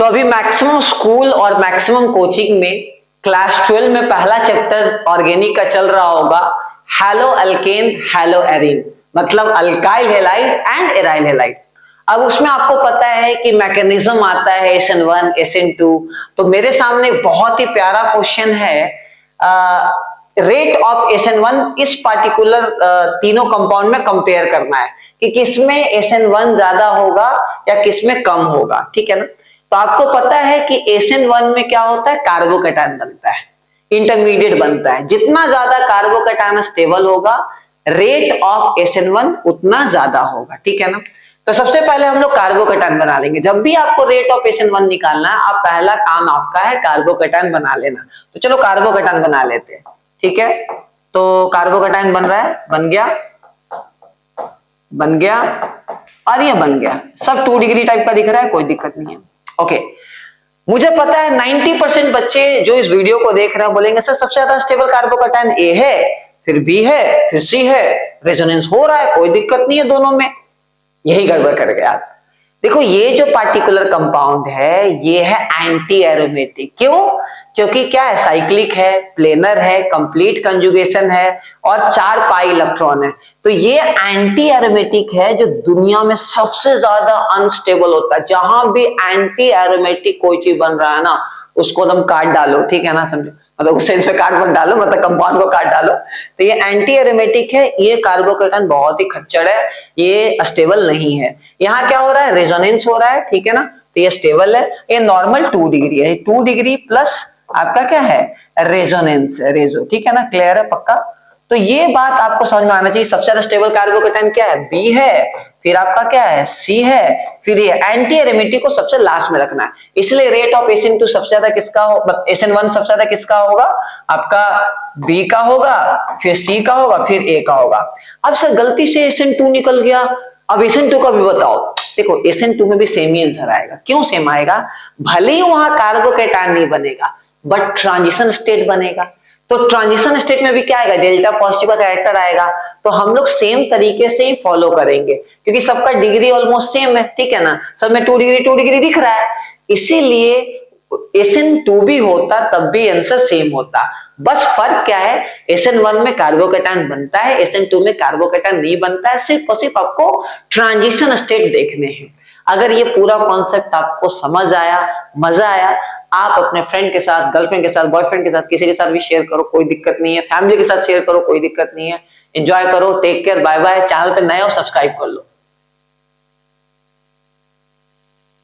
तो अभी maximum school और मैक्सिमम कोचिंग में क्लास 12 में पहला चैप्टर ऑर्गेनिक का चल रहा होगा, हैलो अल्केन हैलो एरीन, मतलब alkyl halide and aryl halide. अब उसमें आपको पता है कि मैकेनिज्म आता है SN1 SN2। तो मेरे सामने बहुत ही प्यारा क्वेश्चन है, रेट ऑफ SN1 इस पार्टिकुलर तीनों कंपाउंड में कंपेयर करना है कि किसमें SN1 ज्यादा होगा या किसमें कम होगा, ठीक है ना। तो आपको पता है कि SN1 में क्या होता है, कार्बोकैटायन बनता है, इंटरमीडिएट बनता है। जितना ज्यादा कार्बोकैटायन स्टेबल होगा, रेट ऑफ SN1 उतना ज्यादा होगा, ठीक है ना। तो सबसे पहले हम लोग कार्बोकैटायन बना लेंगे। जब भी आपको रेट ऑफ SN1 निकालना है, आप पहला काम आपका है कार्बोकैटायन बना लेना। तो चलो कार्बोकैटायन बना लेते हैं, ठीक है। तो कार्बोकैटायन बन रहा है, बन गया और ये बन गया। सब 2 डिग्री टाइप का दिख रहा है, कोई दिक्कत नहीं है, ओके। मुझे पता है 90% बच्चे जो इस वीडियो को देख रहे हैं बोलेंगे सर सबसे ज्यादा स्टेबल कार्बोकैटायन A है, फिर B है, फिर C है, रेजोनेंस हो रहा है, कोई दिक्कत नहीं है दोनों में। यही गड़बड़ कर गया आप। देखो ये जो पार्टिकुलर कंपाउंड है ये है एंटी एरोमेटिक। क्यों? क्योंकि क्या है, साइक्लिक है, प्लेनर है, कंप्लीट कंजुगेशन है और 4 पाई इलेक्ट्रॉन है। तो ये एंटी एरोमेटिक है जो दुनिया में सबसे ज्यादा अनस्टेबल होता है। जहां भी एंटी एरोमेटिक कोई चीज बन रहा है ना, उसको एकदम काट डालो, ठीक है ना, समझो, मतलब उस सेंस में काट मत डालो, मतलब कंपाउंड को काट डालो। तो ये एंटी एरोमेटिक है, ये कार्बोकैटायन बहुत ही खच्चड़ है, ये स्टेबल नहीं है। यहाँ क्या हो रहा है, रेजोनेंस हो रहा है, ठीक है ना, तो ये स्टेबल है। ये नॉर्मल 2 डिग्री है, 2 डिग्री प्लस आपका क्या है, रेजोनेंस, रेजो, ठीक है ना, क्लियर है पक्का। तो ये बात आपको समझ में आना चाहिए। सबसे ज्यादा स्टेबल कार्बोकैटायन क्या है, बी है, फिर आपका क्या है, सी है, फिर ये एंटी एरोमेटिक को सबसे लास्ट में रखना है। इसलिए रेट ऑफ SN2 सबसे ज्यादा किसका हो, SN1 सबसे ज्यादा किसका होगा, आपका बी का होगा, फिर सी का होगा, फिर ए का होगा। अब सर गलती से SN2 निकल गया, अब SN2 का भी बताओ। देखो SN2 में भी सेम ही आंसर आएगा। क्यों सेम आएगा, भले ही वहां कार्बोकैटायन नहीं बनेगा बट ट्रांजिशन स्टेट बनेगा। तो ट्रांजिशन स्टेट में भी क्या आएगा, डेल्टा पॉजिटिव का कैरेक्टर आएगा। तो हम लोग सेम तरीके से ही फॉलो करेंगे क्योंकि सबका डिग्री ऑलमोस्ट सेम है, ठीक है ना, सब में 2 डिग्री दिख रहा है। इसीलिए SN2 भी होता तब भी आंसर सेम होता। बस फर्क क्या है, SN1 में कार्बोकैटायन बनता है, SN2 में कार्बोकैटायन नहीं बनता है। सिर्फ और सिर्फ आपको ट्रांजिशन स्टेट देखने हैं। अगर ये पूरा कॉन्सेप्ट आपको समझ आया, मजा आया, आप अपने फ्रेंड के साथ, गर्लफ्रेंड के साथ, बॉयफ्रेंड के साथ, किसी के साथ भी शेयर करो, कोई दिक्कत नहीं है। फैमिली के साथ शेयर करो, कोई दिक्कत नहीं है। एंजॉय करो, take care, bye bye. Channel पे नए हो सब्सक्राइब कर लो।